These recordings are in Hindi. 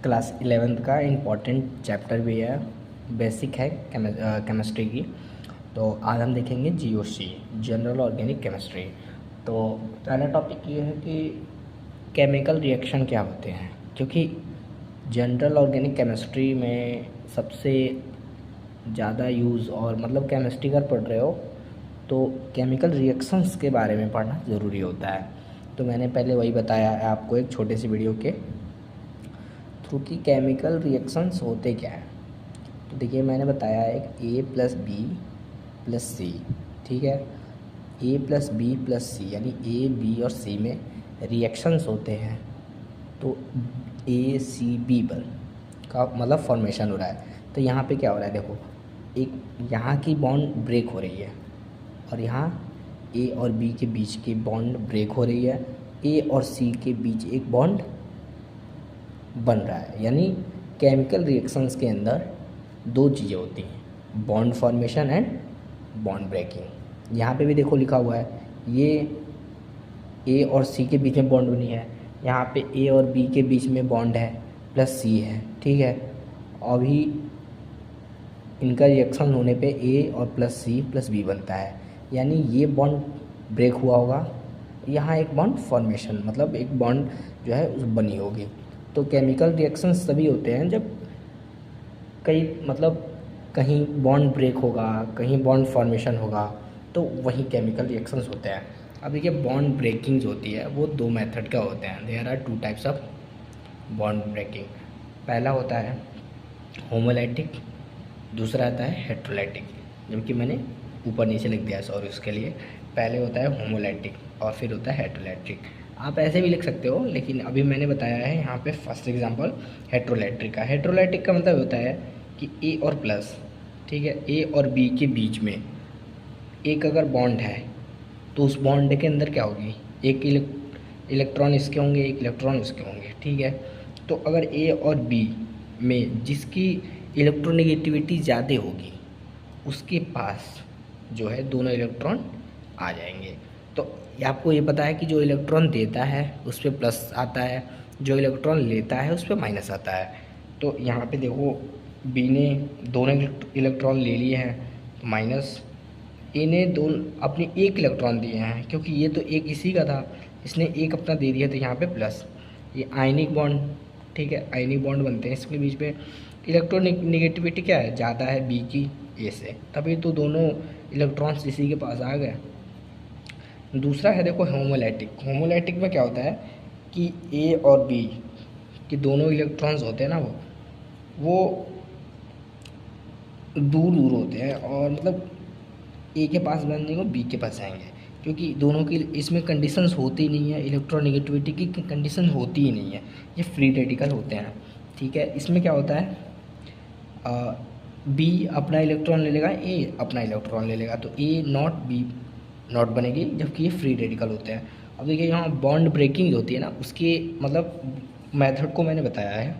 क्लास 11th का इम्पॉर्टेंट चैप्टर भी है, बेसिक है केमिस्ट्री की। तो आज हम देखेंगे जीओसी, जनरल ऑर्गेनिक केमिस्ट्री। तो पहला टॉपिक ये है कि केमिकल रिएक्शन क्या होते हैं, क्योंकि जनरल ऑर्गेनिक केमिस्ट्री में सबसे ज़्यादा यूज़ और मतलब केमिस्ट्री अगर पढ़ रहे हो तो केमिकल रिएक्शंस के बारे में पढ़ना ज़रूरी होता है। तो मैंने पहले वही बताया है आपको एक छोटे से वीडियो के थ्रू कि केमिकल रिएक्शंस होते क्या हैं। तो देखिए मैंने बताया एक A+B+C, ठीक है। A+B+C यानी A, B और C में रिएक्शंस होते हैं। तो ACB का मतलब फॉर्मेशन हो रहा है। तो यहाँ पे क्या हो रहा है, देखो एक यहाँ की बॉन्ड ब्रेक हो रही है और यहाँ A और B के बीच की बॉन्ड ब्रेक हो रही है, A और C के बीच एक बॉन्ड बन रहा है। यानी केमिकल रिएक्शंस के अंदर दो चीज़ें होती हैं, bond formation and bond breaking. यहाँ पे भी देखो लिखा हुआ है, ये A और C के बीच में बॉन्ड बनी है, यहाँ पे A और B के बीच में बॉन्ड है प्लस C है, ठीक है। अभी इनका रिएक्शन होने पे A और प्लस C प्लस B बनता है, यानी ये बॉन्ड ब्रेक हुआ होगा, यहाँ एक बॉन्ड फॉर्मेशन मतलब एक बॉन्ड जो है उस बनी होगी। तो केमिकल रिएक्शंस तभी होते हैं जब कहीं बॉन्ड ब्रेक होगा, कहीं बॉन्ड फॉर्मेशन होगा, तो वही केमिकल रिएक्शंस होते हैं। अब देखिए बॉन्ड ब्रेकिंग जो होती है वो दो मेथड का होते हैं। There are two types of bond breaking. पहला होता है होमोलाइटिक, दूसरा आता है हेट्रोलाइटिक। जबकि मैंने ऊपर नीचे लिख दिया, सॉरी उसके लिए। पहले होता है होमोलाइटिक और फिर होता है हेट्रोलाइटिक। आप ऐसे भी लिख सकते हो, लेकिन अभी मैंने बताया है यहाँ पे फर्स्ट एग्जांपल हेट्रोलाइटिक का। हेट्रोलाइटिक का मतलब होता है कि A और प्लस, ठीक है, A और B के बीच में एक अगर बॉन्ड है तो उस बॉन्ड के अंदर क्या होगी, एक इलेक्ट्रॉन इसके होंगे, एक इलेक्ट्रॉन उसके होंगे, ठीक है। तो अगर A और B में जिसकी इलेक्ट्रोनेगेटिविटी ज़्यादा होगी उसके पास जो है दोनों इलेक्ट्रॉन आ जाएंगे। तो आपको ये पता है कि जो इलेक्ट्रॉन देता है उस पर प्लस आता है, जो इलेक्ट्रॉन लेता है उस पर माइनस आता है। तो यहाँ पे देखो B ने दोनों इलेक्ट्रॉन ले लिए हैं तो माइनस, A ने अपनी एक इलेक्ट्रॉन दिए हैं, क्योंकि ये तो एक इसी का था, इसने एक अपना दे दिया तो यहाँ पे प्लस। ये आयनिक बॉन्ड, ठीक है, आयनिक बॉन्ड बनते हैं इसके बीच में। इलेक्ट्रोनेगेटिविटी क्या है, ज़्यादा है B की A से, तभी तो दोनों इलेक्ट्रॉन्स इसी के पास आ गए। दूसरा है देखो होमोलाइटिक। होमोलाइटिक में क्या होता है कि A और B के दोनों इलेक्ट्रॉन्स होते हैं ना, वो दूर दूर होते हैं और मतलब A के पास बनेंगे B के पास आएंगे, क्योंकि दोनों की इसमें कंडीशंस होती नहीं है, इलेक्ट्रोनेगेटिविटी की कंडीशन होती ही नहीं है, ये फ्री रेडिकल होते हैं, ठीक है। इसमें क्या होता है, B अपना इलेक्ट्रॉन ले लेगा, A अपना इलेक्ट्रॉन ले लेगा, तो A नॉट B नॉट बनेगी, जबकि ये फ्री रेडिकल होते हैं। अब देखिए यहाँ बॉन्ड ब्रेकिंग जो होती है ना, उसके मतलब मेथड को मैंने बताया है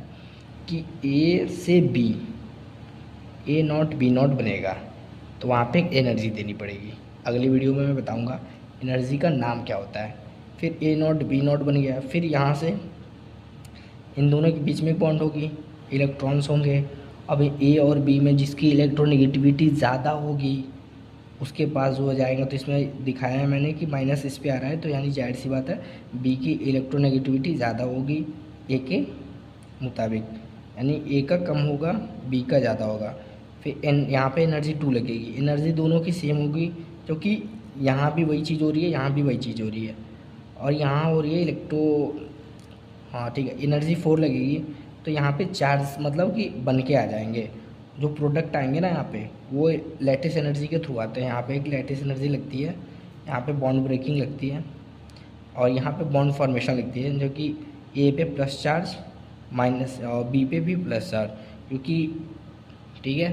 कि A से B A not B not बनेगा तो वहाँ पे एनर्जी देनी पड़ेगी। अगली वीडियो में मैं बताऊँगा एनर्जी का नाम क्या होता है। फिर A नॉट B नॉट बन गया, फिर यहाँ से इन दोनों के बीच में बॉन्ड होगी, इलेक्ट्रॉन्स होंगे। अब A और B में जिसकी इलेक्ट्रोनेगेटिविटी ज़्यादा होगी उसके पास हो जाएगा। तो इसमें दिखाया है मैंने कि माइनस इस पे आ रहा है, तो यानी जाहिर सी बात है B की इलेक्ट्रोनेगेटिविटी ज़्यादा होगी A के मुताबिक, यानी A का कम होगा B का ज़्यादा होगा। फिर यहाँ पे एनर्जी 2 लगेगी, एनर्जी दोनों की सेम होगी, क्योंकि यहाँ भी वही चीज़ हो रही है, यहाँ भी वही चीज़ हो रही है, और यहाँ हो रही है हाँ ठीक है, एनर्जी 4 लगेगी। तो यहाँ पे चार्ज मतलब कि बन के आ जाएंगे, जो प्रोडक्ट आएंगे ना यहाँ पे वो लैटिस एनर्जी के थ्रू आते हैं। यहाँ पे एक लैटिस एनर्जी लगती है, यहाँ पे बॉन्ड ब्रेकिंग लगती है, और यहाँ पे बॉन्ड फॉर्मेशन लगती है, जो कि A पे प्लस चार्ज माइनस और B पे भी प्लस चार्ज, क्योंकि ठीक है